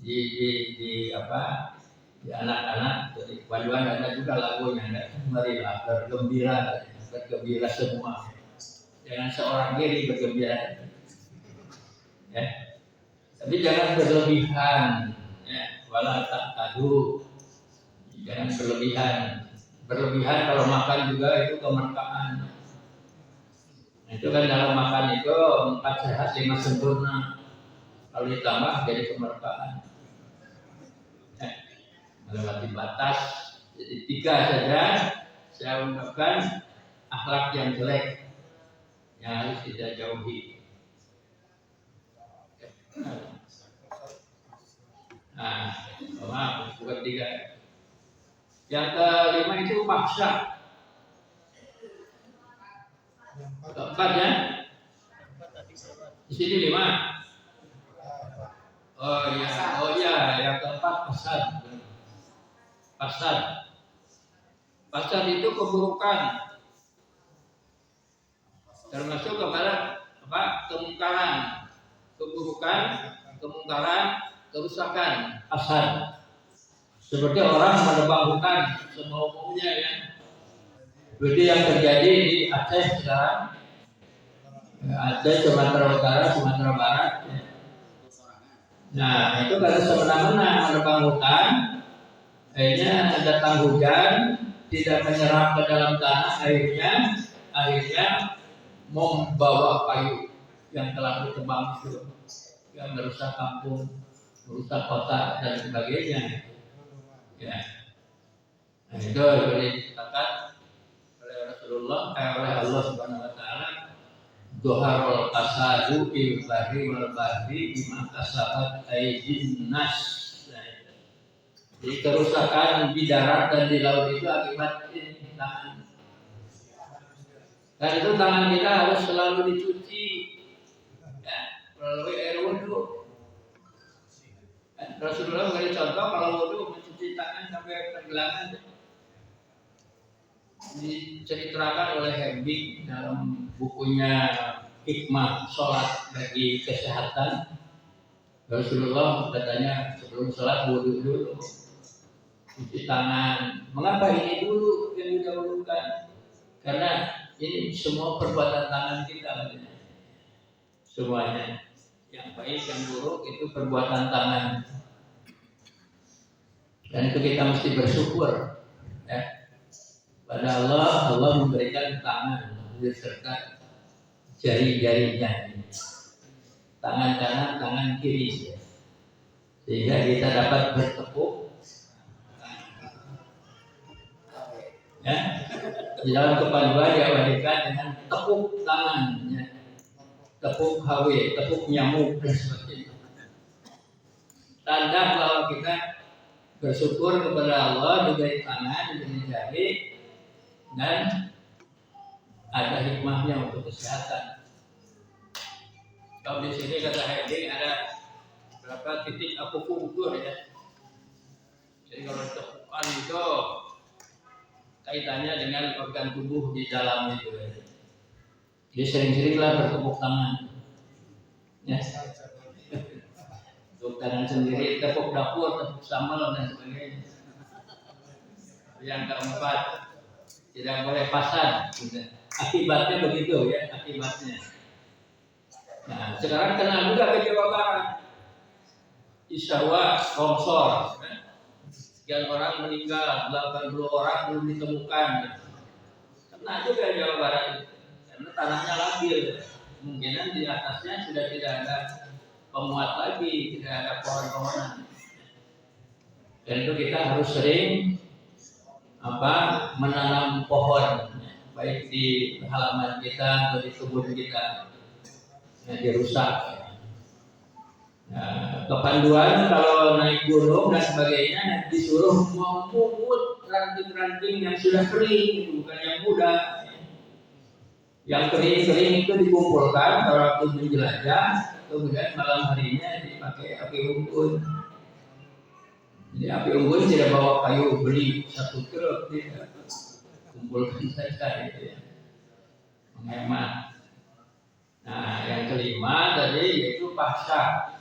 di anak-anak. Jadi paduan ada juga lagunya, marilah bergembira semua, jangan seorang diri bergembira ya, tapi jangan berlebihan ya, wala taqadu, jangan berlebihan kalau makan juga itu kemerkaan. Itu kan dalam makan itu 4 sehat 5 sempurna. Kalau ditambah jadi kemerdekaan. Melewati batas. Jadi 3 saja saya ungkapkan akhlak yang jelek yang harus kita jauhi. Nah, maaf, bukan 3. Yang kelima itu maksa. Keempat ya, di sini 5. Oh ya, yang keempat pasar itu keburukan, termasuk kepada kemungkaran, kerusakan pasar. Seperti orang menebang hutan semau-maunya ya. Jadi yang terjadi di Aceh sekarang Aceh, Sumatera Utara, Sumatera Barat. Ya. Nah itu kalau semena-mena menebang hutan, akhirnya datang hujan, tidak menyerap ke dalam tanah, akhirnya membawa kayu yang telah ditebang itu, yang merusak kampung, merusak kota dan sebagainya. Ya, nah, itu boleh dikatakan oleh Rasulullah, oleh Allah Subhanahu Wa Taala, Doharul kasadu fil bahri wal bahri bima kasabat aydin nas. Jadi kerusakan di darat dan di laut itu akibat ini, tangan. Dan itu tangan kita harus selalu dicuci, ya, melalui air wudhu. Rasulullah memberi contoh kalau wudhu mencuci tangan sampai pergelangan. Diceritakan oleh Hembing dalam bukunya Hikmah Sholat bagi Kesehatan. Rasulullah katanya sebelum sholat wudhu dulu, cuci tangan. Mengapa ini dulu yang didahulukan? Karena ini semua perbuatan tangan kita, semuanya yang baik yang buruk itu perbuatan tangan. Dan itu kita mesti bersyukur, ya, pada Allah. Allah memberikan tangan beserta jari-jarinya, tangan kanan, tangan kiri, sehingga kita dapat bertepuk. Ya, di dalam kepanduan diawalikan dengan tepuk tangan, ya, tepuk HW, tepuk nyamuk dan sebagainya. Tanda bahwa kita bersyukur kepada Allah diberi tangan, diberi jari, dan ada hikmahnya untuk kesehatan. Kalau di sini kata Hembing ada berapa titik akupunktur, ya. Jadi kalau tepukan itu kaitannya dengan organ tubuh di dalam itu. Jadi sering-seringlah bertepuk tangan. Ya. Untuk tangan sendiri, tepuk dapur, tepuk sambal dan sebagainya. Yang keempat, tidak boleh pasang. Akibatnya begitu, ya, akibatnya. Nah, sekarang kena juga ke Jawa Barat. Isyawa longsor. Sekian orang meninggal, 80 orang belum ditemukan. Kena juga Jawa Barat karena tanahnya labil. Kemungkinan di atasnya sudah tidak ada pemuat lagi, tidak ada pohon-pohonan. Dan itu kita harus sering menanam pohon, baik di halaman kita atau di kebun kita, yang dirusak. Nah, kepanduan kalau naik gunung dan sebagainya disuruh memungut ranting-ranting yang sudah kering, bukan yang muda. Yang kering-kering itu dikumpulkan kalau waktu menjelajah, kemudian malam harinya dipakai api unggun. Jadi api unggun tidak bawa kayu beli satu truk, tidak, kumpulkan saja itu, ya, menghemat. Nah, yang kelima tadi yaitu paksa.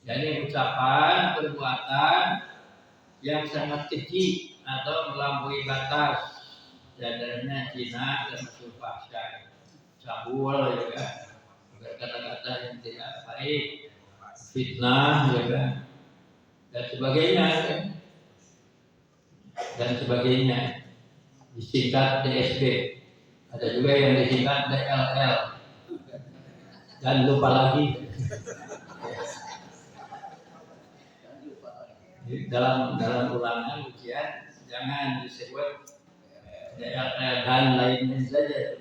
Jadi ucapan, perbuatan yang sangat keji atau melampaui batas, jadarnya Cina termasuk paksa, cabul, ya, berkata-kata yang tidak baik, fitnah, ya, dan sebagainya, ya. Dan sebagainya. Disingkat DSB, ada juga yang disingkat DLL, dan lupa lagi. Dalam ulangan ujian jangan disebut dan lainnya saja.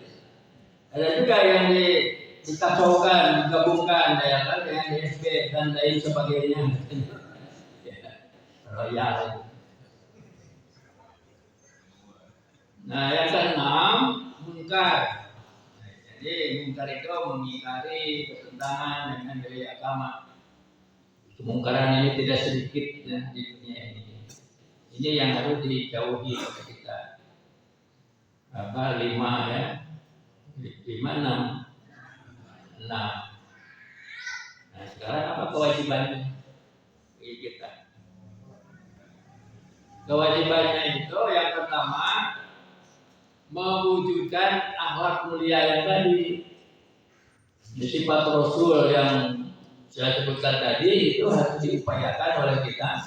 Ada juga yang dikacaukan, digabungkan dengan DSB dan lain sebagainya. Royal. Nah, yang keenam, mungkar. Jadi mungkar itu mengingkari bertentangan dengan nilai agama. Kemungkaran ini tidak sedikit, ya, di dunia ini. Ini yang harus dijauhi oleh kita. 5, ya, 5, 6. Nah, sekarang apa kewajibannya bagi kita? Kewajibannya itu yang pertama mewujudkan akhlak mulia yang tadi. Sifat Rasul yang saya sebutkan tadi itu harus diupayakan oleh kita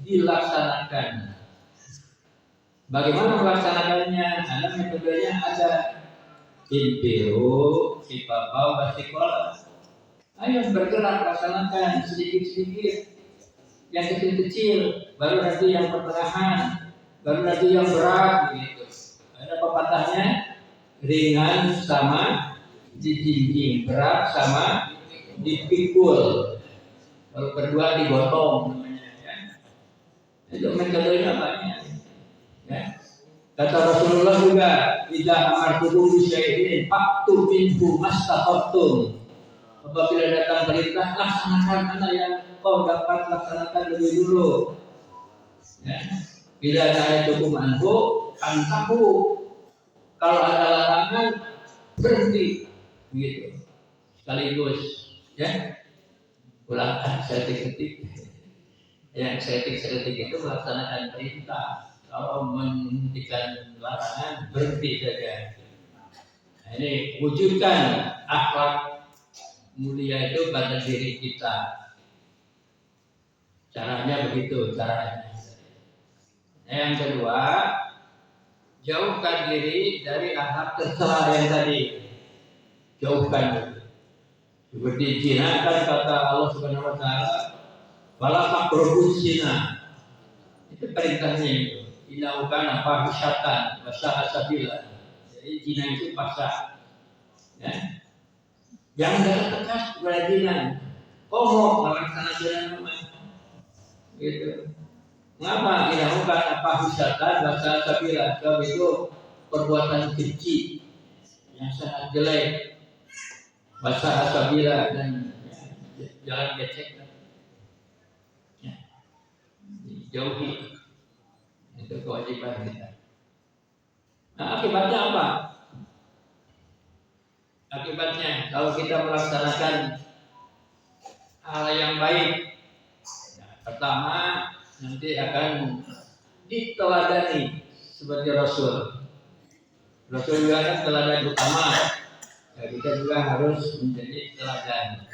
dilaksanakan. Bagaimana melaksanakannya? Karena metodenya ada intiru, sifabau, wasikola. Ayo bergerak laksanakan sedikit-sedikit, yang kecil-kecil, baru nanti yang pertengahan, baru nanti yang berat gitu. Ada pepatahnya ringan sama dijinjing, berat sama dipikul. Kalau berdua digotong namanya ya. Itu metodenya banyak. Ya. Kata Rasulullah juga, "Idza amartukum bi syai'in fa'tu minhu mastata'tum." Apabila datang perintah, laksanakan mana yang kau dapat laksanakan lebih dulu. Ya. Bila nahaytukum anhu antahu. Kalau ada larangan berhenti, gitu. Sekaligus, ya. Ulang setik-setik. Yang setik-setik itu melaksanakan perintah. Kalau menghentikan larangan berhenti saja. Nah, ini wujudkan akhlak mulia itu pada diri kita. Caranya begitu caranya. Yang kedua, jauhkan diri dari akhlak tercela yang tadi. Jauhkan. Seperti zina kan kata Allah Subhanahu wa taala, "Wala taqrabuz zina." Itu perintahnya itu. Innahu kana fahisyatan wa sa'a sabila. Jadi zina itu paksa. Ya. Jangan dekat-dekat kepada zina. Mau melaksanakan zina memang. Gitu. Mengapa? Innahu kana fahisyatan wa sa'a sabila. Sebab itu perbuatan keji yang sangat jelek. Wa sa'a sabila dan ya, jalan becek. Ya. Jauhi. Itu kewajiban kita. Nah, akibatnya apa? Akibatnya kalau kita melaksanakan hal yang baik, ya, pertama nanti akan diteladani seperti Rasul. Rasul juga kan teladan utama. Ya, kita juga harus menjadi teladan.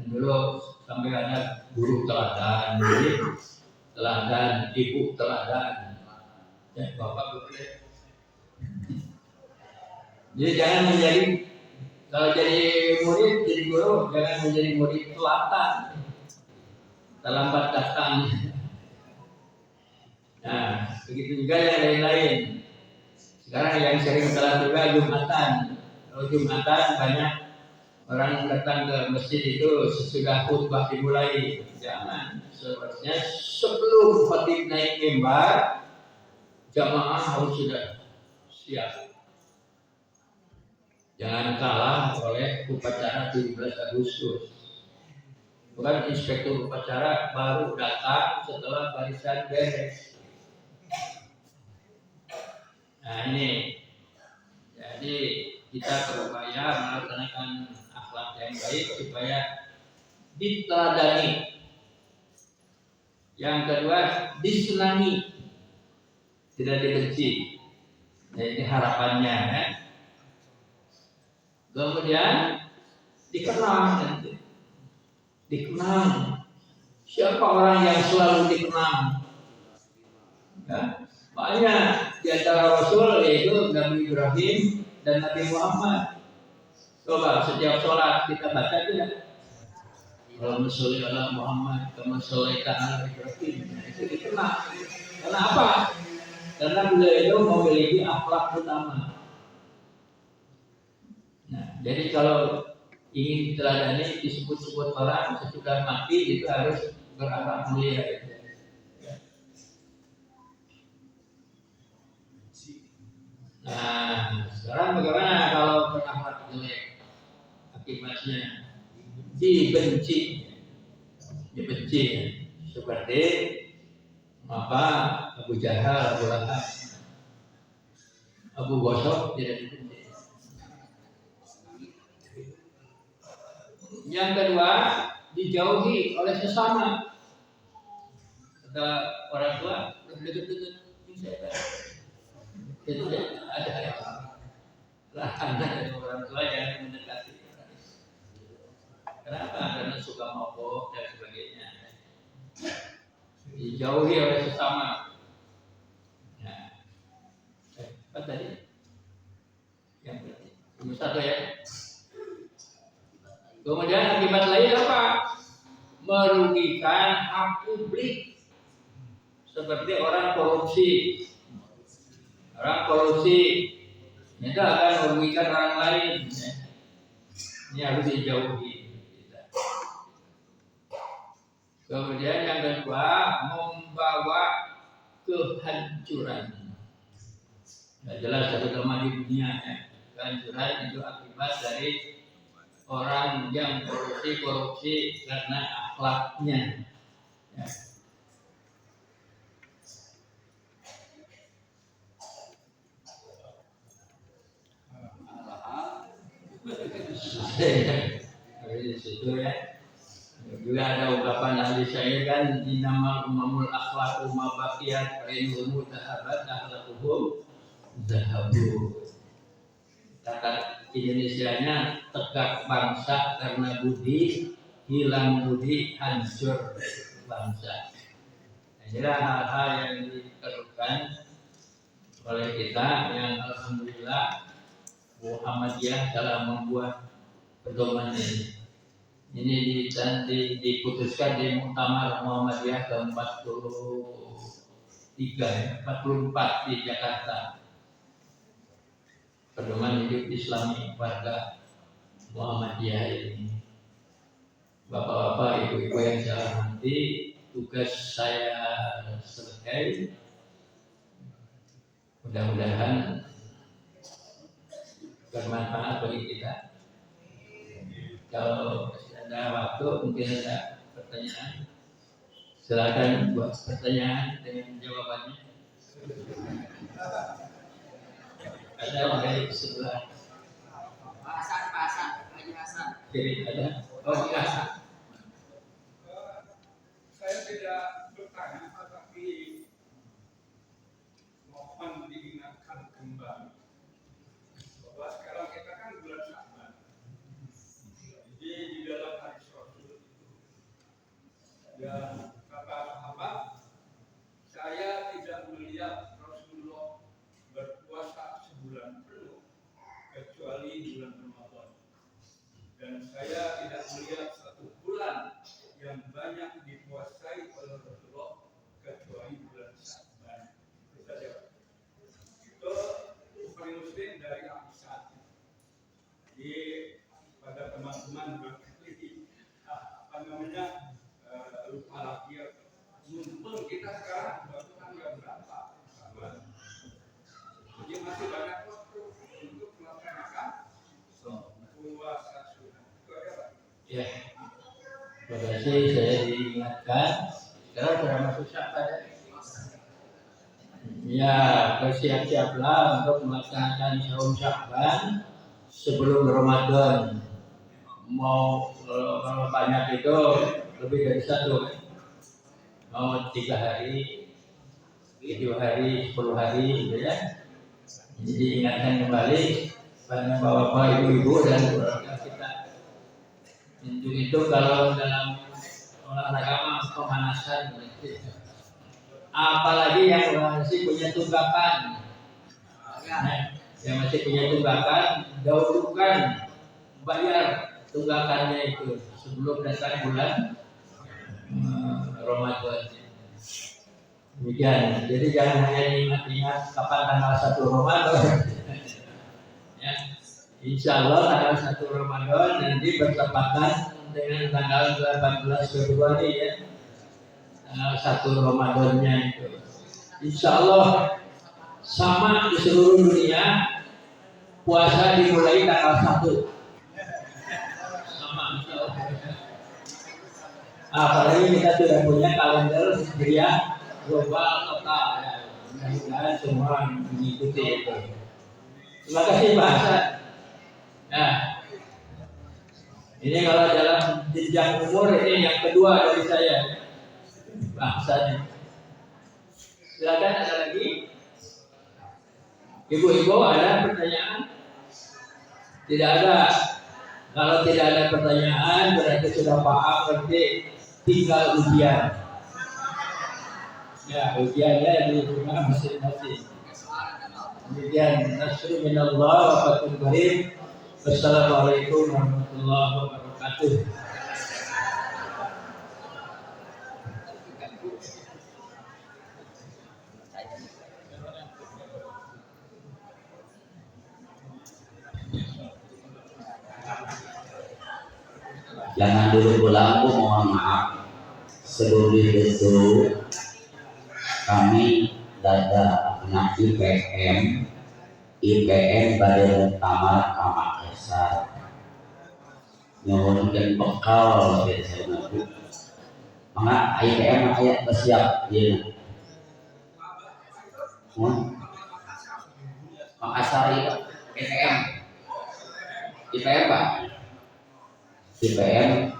Dan dulu sampai ada guru teladan, jadi teladan, ibu teladan, ya bapak boleh. Jadi jangan menjadi, kalau jadi murid, jadi guru, jangan menjadi murid telatan, terlambat datang. Nah, begitu juga yang lain-lain. Sekarang yang sering telat juga Jumatan. Kalau Jumatan banyak orang datang ke masjid itu sesudah khutbah dimulai. Jangan, seharusnya sebelum khatib naik mimbar, jamaah harus sudah siap. Jangan kalah oleh upacara 17 Agustus. Bukan inspektur upacara baru datang setelah barisan beres. Nah ini, jadi kita berupaya melaksanakan akhlak yang baik supaya diteladani. Yang kedua, disenangi, tidak dibenci. Nah, ini harapannya. Ya. Kemudian dikenal nanti. Dikenal. Siapa orang yang selalu dikenal? Ya. Banyak di antara Rasul yaitu Nabi Ibrahim dan Nabi Muhammad. Coba setiap sholat kita baca tidak? Allahumma sholli ala Muhammad kama shallaita ala Ibrahim. Itu dikenal. Karena apa? Karena beliau itu memiliki akhlak utama. Nah, jadi kalau ingin diteladani disebut-sebut orang sesudah mati itu harus berakhlak mulia. Nah, sekarang bagaimana kalau berakhlak jelek? Akibatnya dibenci seperti apa Abu Jahal, Abu Lahab, Abu Gosok tidak dibenci. Yang kedua dijauhi oleh sesama. Kata orang tua deket-deket itu ada lah anak dan orang tua jangan mendekati. Kenapa? Karena suka mabuk dan sebagainya. Dijauhi oleh sesama. Nah, apa tadi? Yang penting. Nomor satu ya. Kemudian akibat lain apa? Merugikan hak publik. Seperti orang korupsi. Orang korupsi itu akan merugikan orang lain. Ini harus dijauhi. Kemudian yang kedua, membawa kehancuran. Nah, jelas satu tema di dunia ya. Kehancuran itu akibat dari orang yang korupsi karena akhlaknya. Ya. Dari situ ya. Juga ada ungkapan ahli saya kan innamal umamul akhlaqu ma baqiyat fa in hum dhahabat akhlaquhum dhahabu. Kata Indonesianya tegak bangsa karena budi, hilang budi hancur bangsa. Inilah hal-hal yang diperlukan oleh kita yang alhamdulillah Muhammadiyah dalam membuat pedoman ini. Ini diputuskan di Muktamar Muhammadiyah ke-43, 44 di Jakarta. Pedoman hidup Islami warga Muhammadiyah ini. Bapak-bapak, ibu-ibu yang saya hormati, tugas saya selesai. Mudah-mudahan bermanfaat bagi kita. Kalau ada waktu mungkin ada pertanyaan, silakan buat pertanyaan dengan jawabannya. Ada yang dari sebelah kiri ada. Oh ya. Saya tidak bertanya, tetapi mohon diingatkan kembali bahwa sekarang kita kan bulan Sya'ban. Jadi di dalam hadis Rasul dan kata sahabat, saya tidak melihat Rasulullah berpuasa sebulan penuh kecuali bulan Ramadan, dan saya tidak melihat satu bulan yang banyak dipuasai oleh Rasulullah kecuali bulan Sya'ban. Itu saja. Itu Bukhari Muslim dari Aisyah. Jadi pada teman-teman lupa lagi ya. Mumpung kita sekarang baru tanggal berapa? Jadi masih banyak waktu untuk melaksanakan puasa sunnah. Itu aja, Pak. Ya. Terima kasih, saya diingatkan. Sekarang sudah masuk Sya'ban ya. Ya, bersiap-siaplah untuk melaksanakan saum Sya'ban sebelum Ramadan. Mau kalau banyak itu lebih dari satu kan? Mau 3 hari, 7 hari, 10 hari gitu ya. Jadi ingatkan kembali pada bapak, ibu-ibu dan keluarga kita. Untuk itu kalau dalam olahraga pemanasan, apalagi yang masih punya tunggakan, yang masih punya tunggakan, dahulukan bayar tunggakannya itu sebelum datang bulan Ramadan. Demikian. Jadi jangan hanya ingat-ingat kapan tanggal 1 Ramadan. Ya. Insya Allah tanggal 1 Ramadan nanti bertepatan dengan tanggal 18 Februari ya. Tanggal 1 Ramadannya itu. Insya Allah sama di seluruh dunia puasa dimulai tanggal 1. Apalagi kita sudah punya kalender hijriah global total ya. Mudah-mudahan semua mengikuti itu. Terima kasih Pak Hasan. Nah, ini kalau dalam jenjang umur ini yang kedua dari saya, Pak Hasan. Silakan ada lagi. Ibu-ibu ada pertanyaan? Tidak ada. Kalau tidak ada pertanyaan berarti sudah paham, berarti tinggal ujian. Ya, ujiannya di rumah masing-masing. Demikian, nasru minallah wa fathul qarib. Wassalamualaikum warahmatullahi wabarakatuh. Jangan dulu pulang, mohon maaf. Sebelum itu kami dada anak IPM pada tamat Makassar. Nyuhunkeun bekal dari saya nanti. Maka IPM ayat bersiap ya. Makassar itu IPM Pak. IPM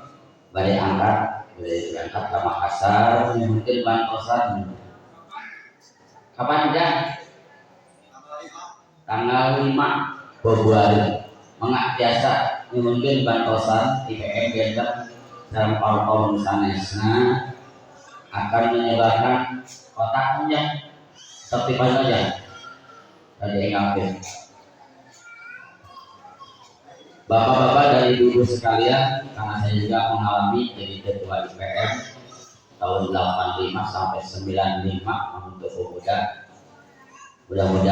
pada berangkat ke Makassar, mungkin bantosan. Kapan aja? Tanggal 5 Februari. Mengak biasa, mungkin bantosan IPM beda dalam tahun sanesna akan menyebarkan kotaknya seperti apa saja. Tadi ingatkan. Bapak-bapak dan ibu-ibu sekalian, karena saya juga mengalami jadi ketua IPM tahun 85 sampai 95 untuk pemuda. Mudah-mudahan